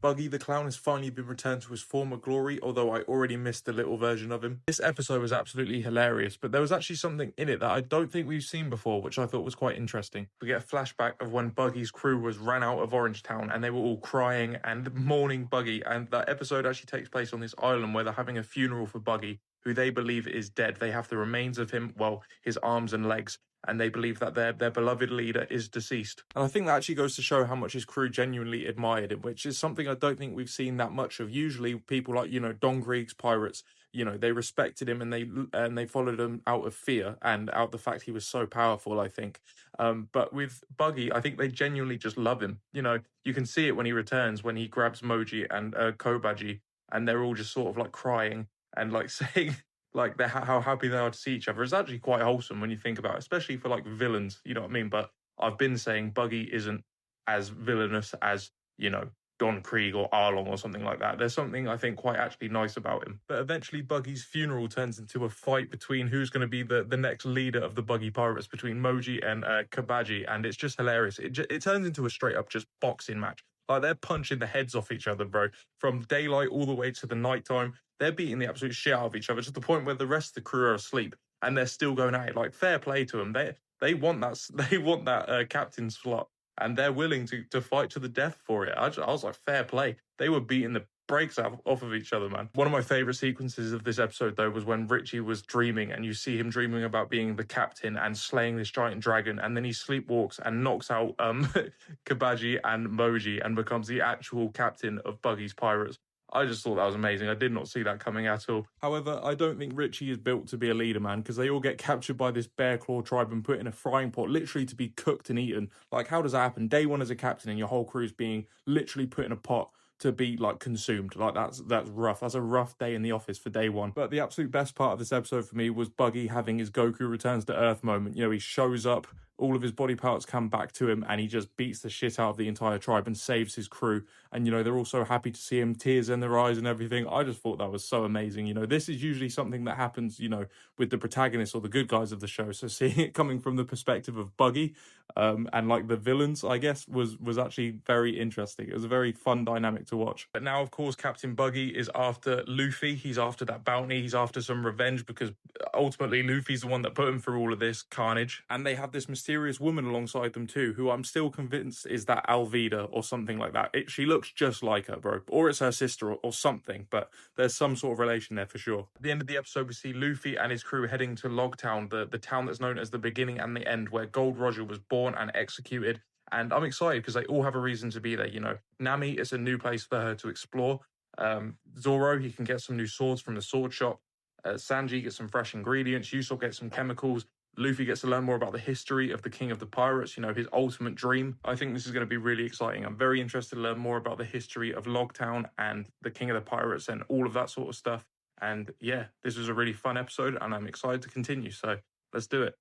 Buggy the Clown has finally been returned to his former glory, although I already missed the little version of him. This episode was absolutely hilarious, but there was actually something in it that I don't think we've seen before, which I thought was quite interesting. We get a flashback of when Buggy's crew was ran out of Orangetown and they were all crying and mourning Buggy, and that episode actually takes place on this island where they're having a funeral for Buggy, who they believe is dead. They have the remains of him, well, his arms and legs, and they believe that their beloved leader is deceased. And I think that actually goes to show how much his crew genuinely admired him, which is something I don't think we've seen that much of. Usually people like, Don Krieg's pirates, they respected him and they followed him out of fear and out the fact he was so powerful, I think. But with Buggy, I think they genuinely just love him. You can see it when he returns, when he grabs Moji and Kobaji, and they're all just sort of like crying and like saying like how happy they are to see each other. It's actually quite wholesome when you think about it, especially for like villains, you know what I mean? But I've been saying Buggy isn't as villainous as, Don Krieg or Arlong or something like that. There's something I think quite actually nice about him. But eventually Buggy's funeral turns into a fight between who's going to be the next leader of the Buggy Pirates, between Moji and Kabaji, and it's just hilarious. It turns into a straight up just boxing match. Like, they're punching the heads off each other, bro. From daylight all the way to the nighttime, they're beating the absolute shit out of each other to the point where the rest of the crew are asleep and they're still going at it. Like, fair play to them. They want that captain's slot, and they're willing to fight to the death for it. I was like, fair play. They were beating the brakes off of each other, man. One of my favorite sequences of this episode, though, was when Richie was dreaming, and you see him dreaming about being the captain and slaying this giant dragon, and then he sleepwalks and knocks out Kabaji and Moji and becomes the actual captain of Buggy's pirates. I just thought that was amazing. I did not see that coming at all. However, I don't think Richie is built to be a leader, man, because they all get captured by this bear claw tribe and put in a frying pot, literally to be cooked and eaten. Like, how does that happen? Day one as a captain and your whole crew's being literally put in a pot to be like consumed. Like, that's rough. That's a rough day in the office for day one. But the absolute best part of this episode for me was Buggy having his Goku returns to Earth moment. He shows up, all of his body parts come back to him, and he just beats the shit out of the entire tribe and saves his crew. And, they're all so happy to see him, tears in their eyes and everything. I just thought that was so amazing. This is usually something that happens, with the protagonists or the good guys of the show. So seeing it coming from the perspective of Buggy, and like the villains, I guess, was actually very interesting. It was a very fun dynamic to watch. But now, of course, Captain Buggy is after Luffy. He's after that bounty. He's after some revenge, because ultimately Luffy's the one that put him through all of this carnage. And they have this mysterious woman alongside them too, who I'm still convinced is that Alvida or something like that. She looks just like her, bro. Or it's her sister or something, but there's some sort of relation there for sure. At the end of the episode, we see Luffy and his crew heading to Logtown, the town that's known as the beginning and the end, where Gold Roger was born and executed. And I'm excited because they all have a reason to be there. Nami, it's a new place for her to explore. Zoro, he can get some new swords from the sword shop. Sanji gets some fresh ingredients. Usopp gets some chemicals. Luffy gets to learn more about the history of the King of the Pirates, his ultimate dream. I think this is going to be really exciting. I'm very interested to learn more about the history of Logtown and the King of the Pirates and all of that sort of stuff. And yeah, this was a really fun episode, and I'm excited to continue. So let's do it.